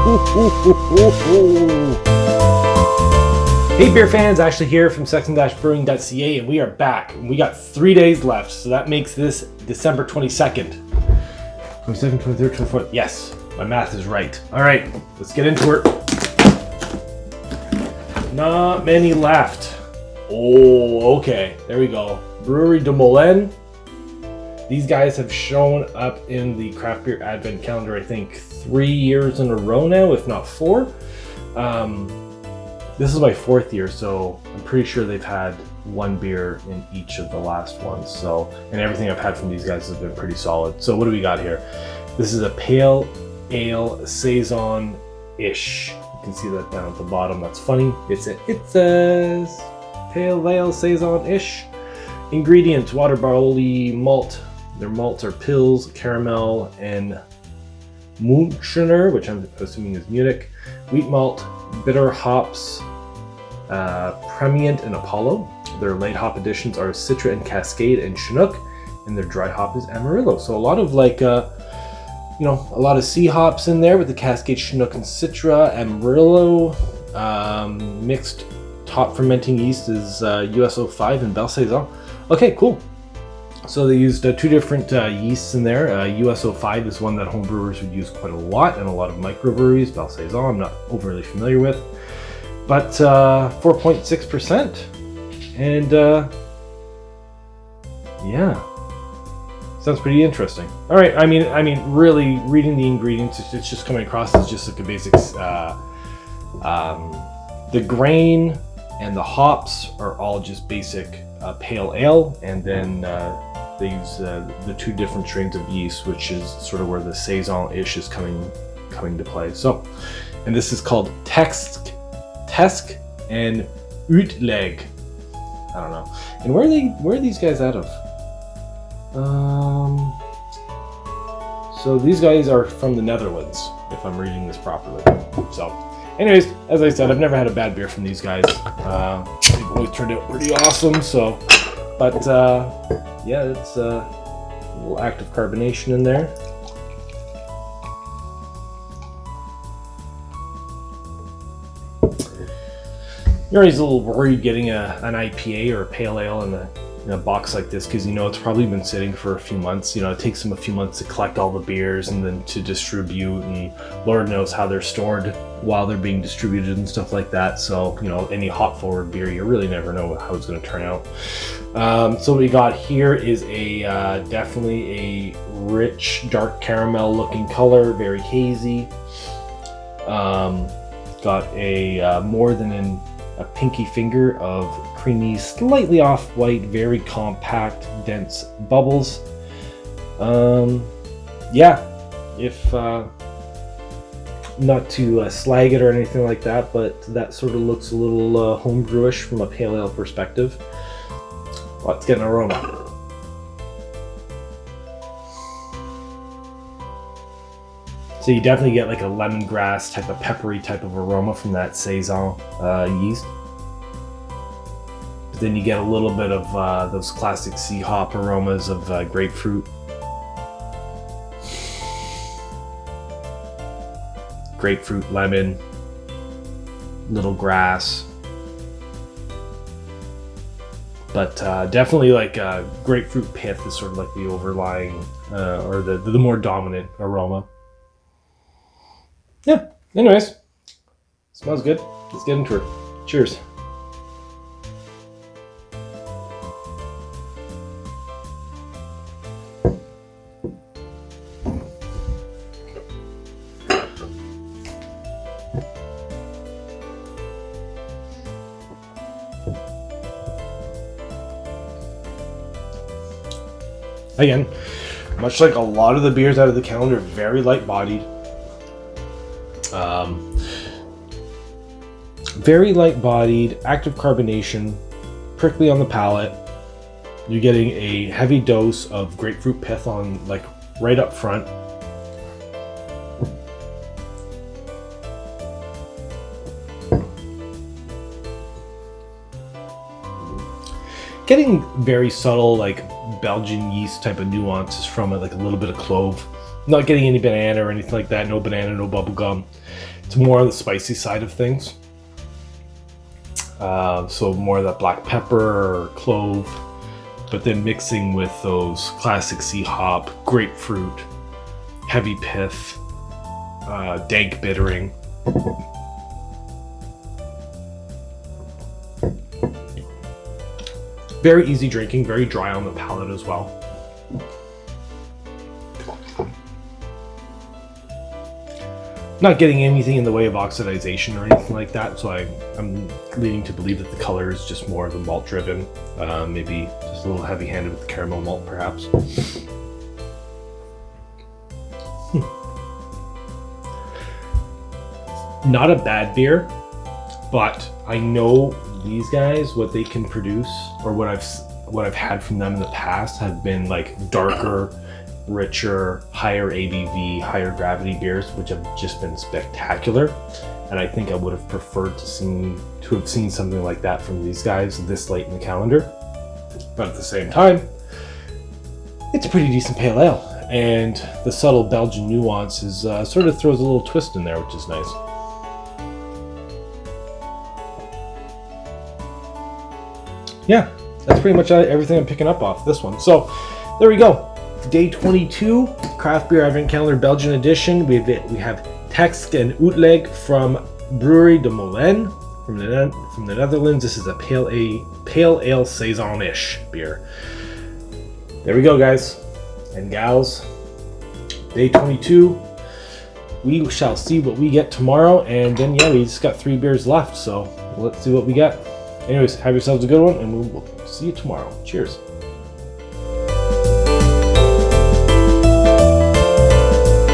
Hey beer fans, Ashley here from Sexton-Brewing.ca, and we are back. We got 3 days left, so that makes this December 22nd. 22nd, 23rd, 24th. Yes, my math is right. All right, let's get into it. Not many left. Oh, okay, there we go. Brewery de Molen. These guys have shown up in the craft beer advent calendar, I think 3 years in a row now, if not 4. This is my 4th year, so I'm pretty sure they've had one beer in each of the last ones. So, and everything I've had from these guys has been pretty solid. So what do we got here? This is a pale ale saison-ish. You can see that down at the bottom. That's funny. It says pale ale saison-ish. Ingredients: water, barley, malt. Their malts are Pils, caramel, and Münchener, which I'm assuming is Munich. Wheat malt, bitter hops, Premiant and Apollo. Their light hop additions are Citra and Cascade and Chinook, and their dry hop is Amarillo. So a lot of a lot of C hops in there with the Cascade, Chinook, and Citra. Amarillo, mixed top fermenting yeast is US-05 and Belle Saison. Okay, cool. So they used 2 different yeasts in there. US-05 is one that homebrewers would use quite a lot, and a lot of microbreweries. Belle Saison, I'm not overly familiar with, but 4.6%, and yeah, sounds pretty interesting. All right, I mean, really reading the ingredients, it's just coming across as just like a basics. The grain and the hops are all just basic pale ale, and then they use the 2 different strains of yeast, which is sort of where the saison-ish is coming to play. So, and this is called Tesk and Uitleg. I don't know. And where are these guys out of? So these guys are from the Netherlands, if I'm reading this properly. So, anyways, as I said, I've never had a bad beer from these guys. They've always turned out pretty awesome. So, but yeah, it's a little active carbonation in there. You're always a little worried getting an IPA or a pale ale in a box like this, because it's probably been sitting for a few months. It takes them a few months to collect all the beers and then to distribute, and Lord knows how they're stored while they're being distributed and stuff like that. So any hop forward beer, you really never know how it's going to turn out. So what we got here is a definitely a rich dark caramel looking color, very hazy. Got a more than a pinky finger of creamy, slightly off-white, very compact, dense bubbles. Yeah, if not to slag it or anything like that, but that sort of looks a little homebrewish from a pale ale perspective. Let's get an aroma. So you definitely get like a lemongrass type of peppery type of aroma from that saison yeast. But then you get a little bit of those classic C hop aromas of grapefruit. Grapefruit, lemon, little grass. But definitely like grapefruit pith is sort of like the overlying or the more dominant aroma. Yeah, anyways, smells good. Let's get into it. Cheers. Again, much like a lot of the beers out of the calendar, very light-bodied. Very light-bodied, active carbonation, prickly on the palate. You're getting a heavy dose of grapefruit pith on, like, right up front. Getting very subtle, like Belgian yeast type of nuances from it, like a little bit of clove Not getting any banana or anything like that. No banana, no bubble gum. It's more on the spicy side of things. So more of that black pepper or clove, but then mixing with those classic sea hop, grapefruit, heavy pith, dank bittering. Very easy drinking, very dry on the palate as well. Not getting anything in the way of oxidization or anything like that, so I'm leading to believe that the color is just more of the malt driven, maybe just a little heavy handed with the caramel malt perhaps. Not a bad beer, but I know these guys, what they can produce, or what I've had from them in the past have been like darker, richer, higher ABV, higher gravity beers, which have just been spectacular. And I think I would have preferred to have seen something like that from these guys this late in the calendar. But at the same time, it's a pretty decent pale ale, and the subtle Belgian nuance is sort of throws a little twist in there, which is nice. Yeah, that's pretty much everything I'm picking up off this one. So there we go. Day 22, Craft Beer Advent Calendar Belgian edition. We have Text and Uitleg from Brewery de Molen from the Netherlands. This is a pale ale saison-ish beer. There we go, guys and gals. Day 22. We shall see what we get tomorrow, and then yeah, we just got 3 beers left, so let's see what we get. Anyways, have yourselves a good one, and we'll see you tomorrow. Cheers.